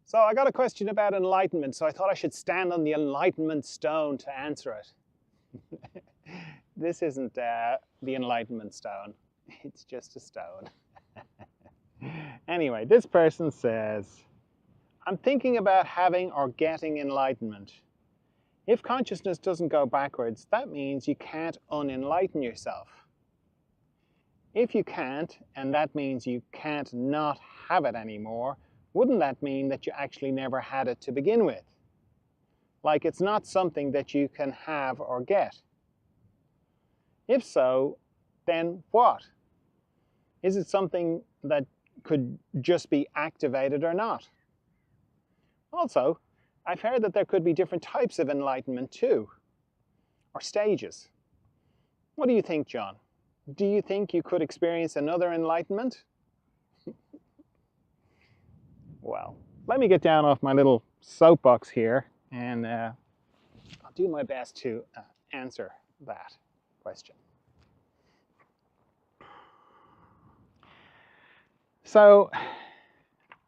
So I got a question about enlightenment, so I thought I should stand on the enlightenment stone to answer it. This isn't the enlightenment stone, it's just a stone. Anyway, this person says, I'm thinking about having or getting enlightenment. If consciousness doesn't go backwards, that means you can't unenlighten yourself. If you can't, and that means you can't not have it anymore, wouldn't that mean that you actually never had it to begin with? Like it's not something that you can have or get. If so, then what? Is it something that could just be activated or not? Also, I've heard that there could be different types of enlightenment too, or stages. What do you think, John? Do you think you could experience another enlightenment? Well, let me get down off my little soapbox here, and I'll do my best to answer that question. So,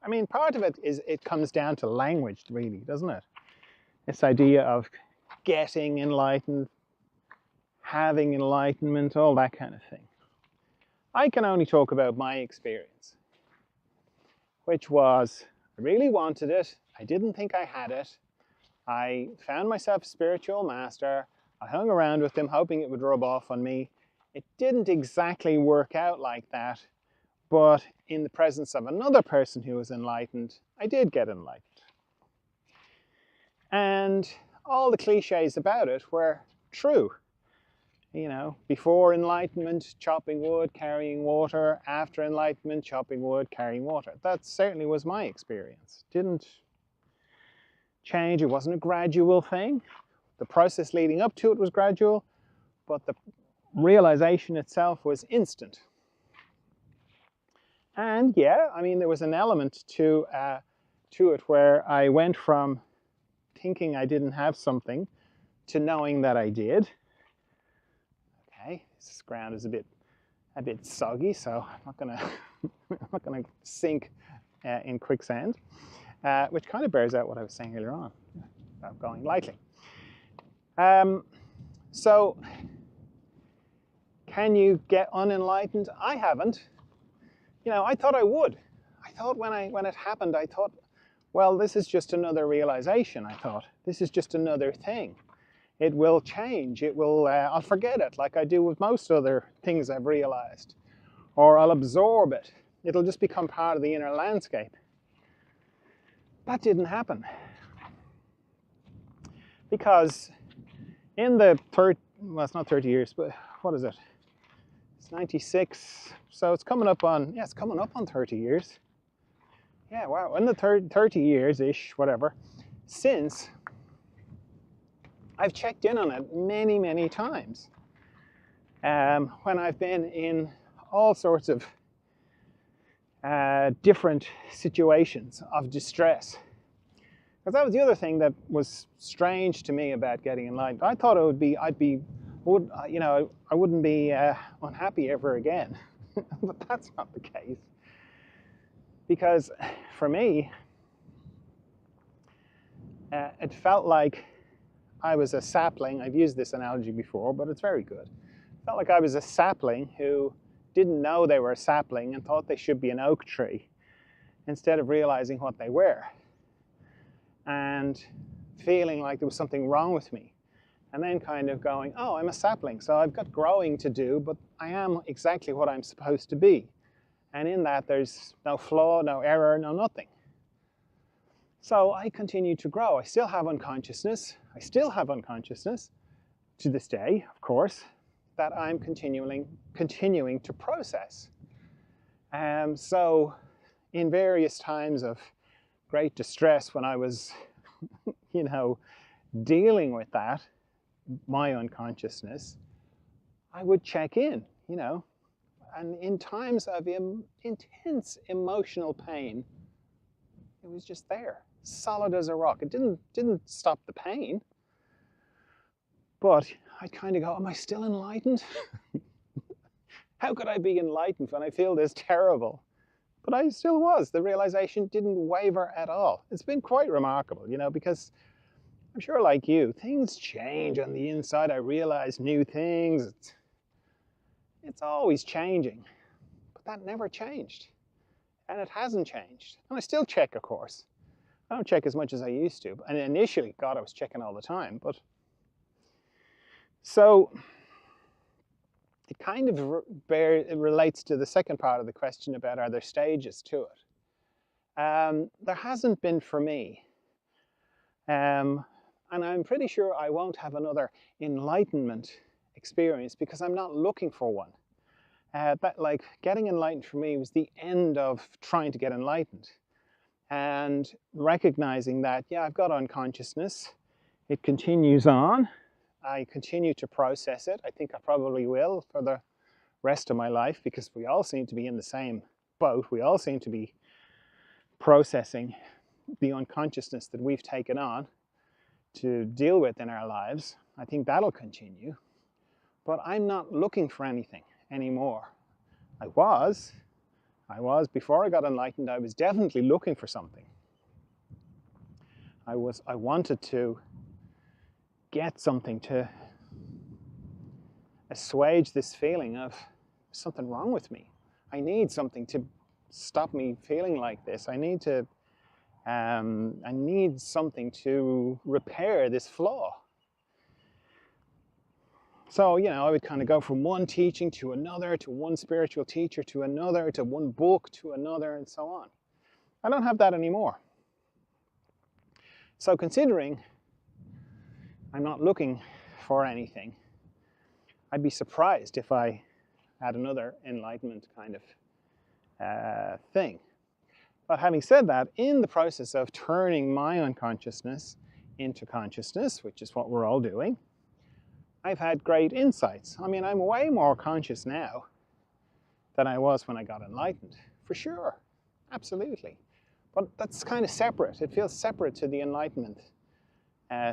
I mean, part of it is it comes down to language, really, doesn't it? This idea of getting enlightened, having enlightenment, all that kind of thing. I can only talk about my experience, which was I really wanted it. I didn't think I had it. I found myself a spiritual master. I hung around with him, hoping it would rub off on me. It didn't exactly work out like that, but in the presence of another person who was enlightened, I did get enlightened. And all the cliches about it were true. You know, before enlightenment, chopping wood, carrying water. After enlightenment, chopping wood, carrying water. That certainly was my experience. Didn't change. It wasn't a gradual thing. The process leading up to it was gradual, but the realization itself was instant. And yeah, I mean, there was an element to it where I went from thinking I didn't have something to knowing that I did. Okay, this ground is a bit soggy, so I'm not gonna sink in quicksand, which kind of bears out what I was saying earlier on about going lightly. So, can you get unenlightened? I haven't. You know, I thought I would. I thought when it happened, I thought, well, this is just another realization. I thought this is just another thing. It will change. It will. I'll forget it, like I do with most other things I've realized, or I'll absorb it. It'll just become part of the inner landscape. That didn't happen, because in the well, it's not 30 years, but what is it? It's 96, so it's coming up on, yeah, it's coming up on 30 years. Yeah, wow, in the 30 years-ish, whatever, since, I've checked in on it many, many times. When I've been in all sorts of different situations of distress. Because that was the other thing that was strange to me about getting enlightened. I thought it would be, you know, I wouldn't be unhappy ever again. But that's not the case. Because for me, it felt like I was a sapling. I've used this analogy before, but it's very good. It felt like I was a sapling who didn't know they were a sapling and thought they should be an oak tree, instead of realizing what they were. And feeling like there was something wrong with me. And then kind of going, oh, I'm a sapling, so I've got growing to do, but I am exactly what I'm supposed to be. And in that, there's no flaw, no error, no nothing. So I continue to grow. I still have unconsciousness. I still have unconsciousness to this day, of course, that I'm continuing to process. So in various times of great distress when I was, you know, dealing with that, my unconsciousness, I would check in, you know, and in times of intense emotional pain, it was just there, solid as a rock. It didn't stop the pain, but I'd kind of go, am I still enlightened? How could I be enlightened when I feel this terrible But I still was. The realization didn't waver at all. It's been quite remarkable, because I'm sure, like you, things change on the inside. I realize new things. It's always changing. But that never changed. And it hasn't changed. And I still check, of course. I don't check as much as I used to. And initially, God, I was checking all the time. But so it kind of it relates to the second part of the question about, are there stages to it? There hasn't been for me. And I'm pretty sure I won't have another enlightenment experience because I'm not looking for one. Like getting enlightened for me was the end of trying to get enlightened. And recognizing that, yeah, I've got unconsciousness. It continues on. I continue to process it. I think I probably will for the rest of my life because we all seem to be in the same boat. We all seem to be processing the unconsciousness that we've taken on to deal with in our lives. I think that'll continue. But I'm not looking for anything anymore. I was before I got enlightened. I was definitely looking for something. I wanted to get something to assuage this feeling of something wrong with me. I need something to stop me feeling like this. I need something to repair this flaw. So, I would kind of go from one teaching to another, to one spiritual teacher, to another, to one book, to another, and so on. I don't have that anymore. So considering I'm not looking for anything, I'd be surprised if I had another enlightenment kind of thing. But having said that, in the process of turning my unconsciousness into consciousness, which is what we're all doing, I've had great insights. I mean, I'm way more conscious now than I was when I got enlightened, for sure, absolutely. But that's kind of separate. It feels separate to the enlightenment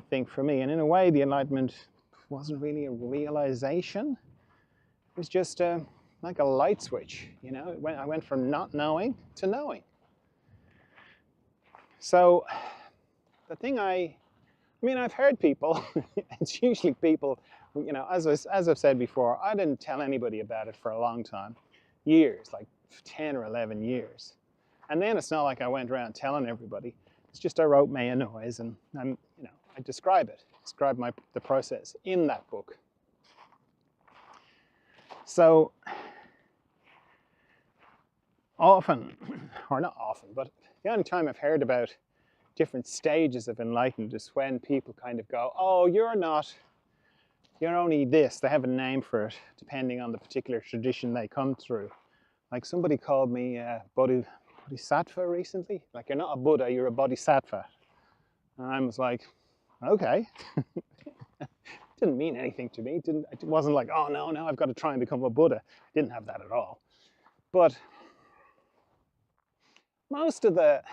thing for me. And in a way, the enlightenment wasn't really a realization. It was just like a light switch, I went from not knowing to knowing. So the thing I've heard people, it's usually people, as I've said before, I didn't tell anybody about it for a long time, years, like 10 or 11 years. And then it's not like I went around telling everybody. It's just I wrote Maya Noise and I describe the process in that book. So often, or not often, but the only time I've heard about different stages of enlightenment is when people kind of go, oh, you're only this. They have a name for it, depending on the particular tradition they come through. Like somebody called me bodhisattva recently. Like, you're not a Buddha, you're a bodhisattva. And I was like, okay. Didn't mean anything to me. It wasn't like, oh, no, I've got to try and become a Buddha. Didn't have that at all. But most of the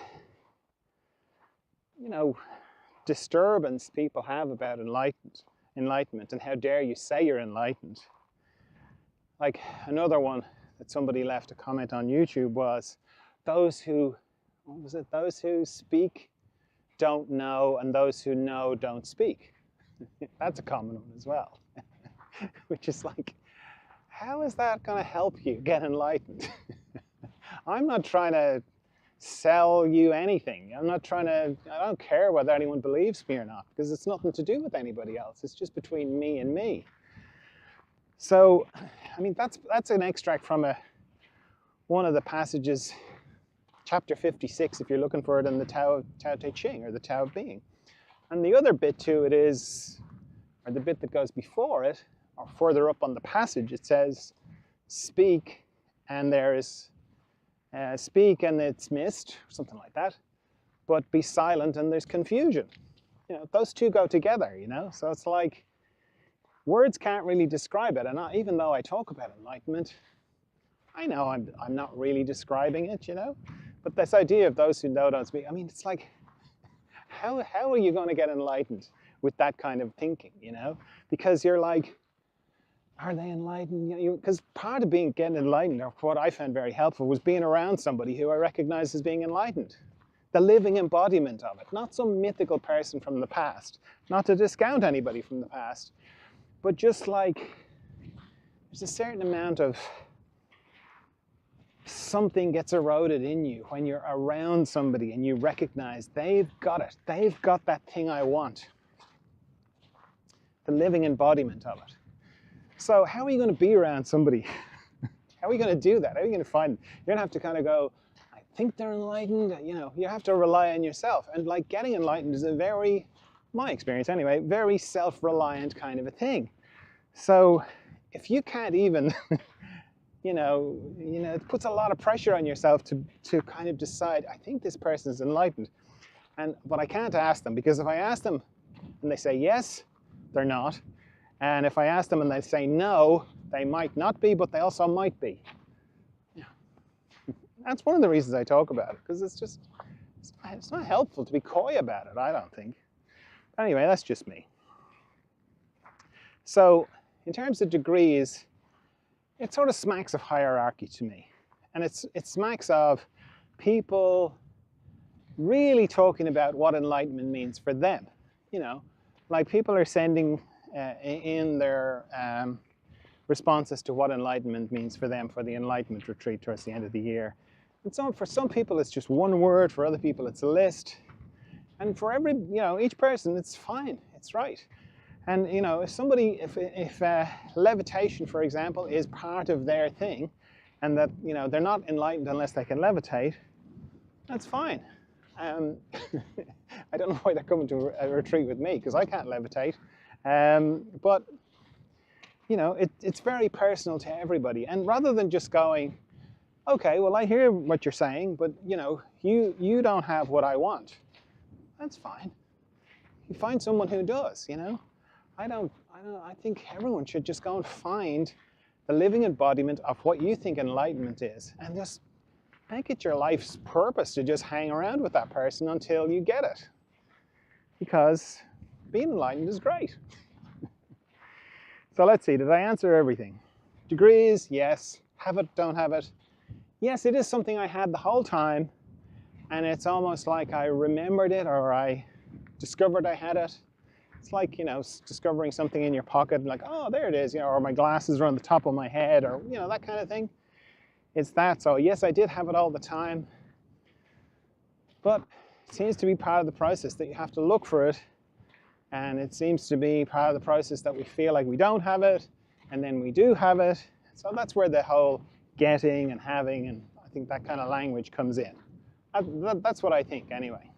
disturbance people have about enlightenment and how dare you say you're enlightened. Like another one that somebody left a comment on YouTube was, those who speak don't know, and those who know don't speak. That's a common one as well. Which is like, how is that going to help you get enlightened? I'm not trying to sell you anything. I don't care whether anyone believes me or not, because it's nothing to do with anybody else. It's just between me and me. So, that's an extract from one of the passages, chapter 56, if you're looking for it in the Tao Te Ching, or the Tao of Being. And the other bit to it is, or the bit that goes before it, or further up on the passage, it says, speak and speak and it's mist, something like that, but be silent and there's confusion. Those two go together, so it's like words can't really describe it. And even though I talk about enlightenment, I know I'm not really describing it, but this idea of those who know don't speak, it's like, how are you going to get enlightened with that kind of thinking, because you're like, are they enlightened? You know, because part of getting enlightened, or what I found very helpful, was being around somebody who I recognized as being enlightened. The living embodiment of it, not some mythical person from the past. Not to discount anybody from the past, but just like there's a certain amount of something gets eroded in you when you're around somebody and you recognize they've got it. They've got that thing I want. The living embodiment of it. So how are you going to be around somebody? How are you going to do that? How are you going to find them? You're going to have to kind of go, I think they're enlightened. You know, you have to rely on yourself. And like getting enlightened is a very, my experience anyway, very self-reliant kind of a thing. So if you can't even, you know, it puts a lot of pressure on yourself to kind of decide, I think this person is enlightened. But I can't ask them, because if I ask them and they say yes, they're not. And if I ask them and they say no, they might not be, but they also might be. Yeah. That's one of the reasons I talk about it, because it's not helpful to be coy about it, I don't think. But anyway, that's just me. So in terms of degrees, it sort of smacks of hierarchy to me. And it smacks of people really talking about what enlightenment means for them. You know, like people are sending in their responses to what enlightenment means for them for the Enlightenment retreat towards the end of the year. And so for some people it's just one word, for other people it's a list. And for every, you know, each person, it's fine, it's right. And you know, if levitation, for example, is part of their thing, and that, you know, they're not enlightened unless they can levitate, that's fine. I don't know why they're coming to a retreat with me, because I can't levitate. But you know, it's very personal to everybody. And rather than just going, okay, well, I hear what you're saying, but you know, you don't have what I want. That's fine. You find someone who does, you know. I think everyone should just go and find the living embodiment of what you think enlightenment is, and just make it your life's purpose to just hang around with that person until you get it. Because being enlightened is great. So let's see, did I answer everything? Degrees, yes. Have it, don't have it. Yes, it is something I had the whole time, and it's almost like I remembered it, or I discovered I had it. It's like, you know, discovering something in your pocket, and like, oh, there it is, you know, or my glasses are on the top of my head, or, you know, that kind of thing. It's that. So yes, I did have it all the time, but it seems to be part of the process that you have to look for it, and it seems to be part of the process that we feel like we don't have it, and then we do have it. So that's where the whole getting and having, and I think that kind of language comes in. That's what I think anyway.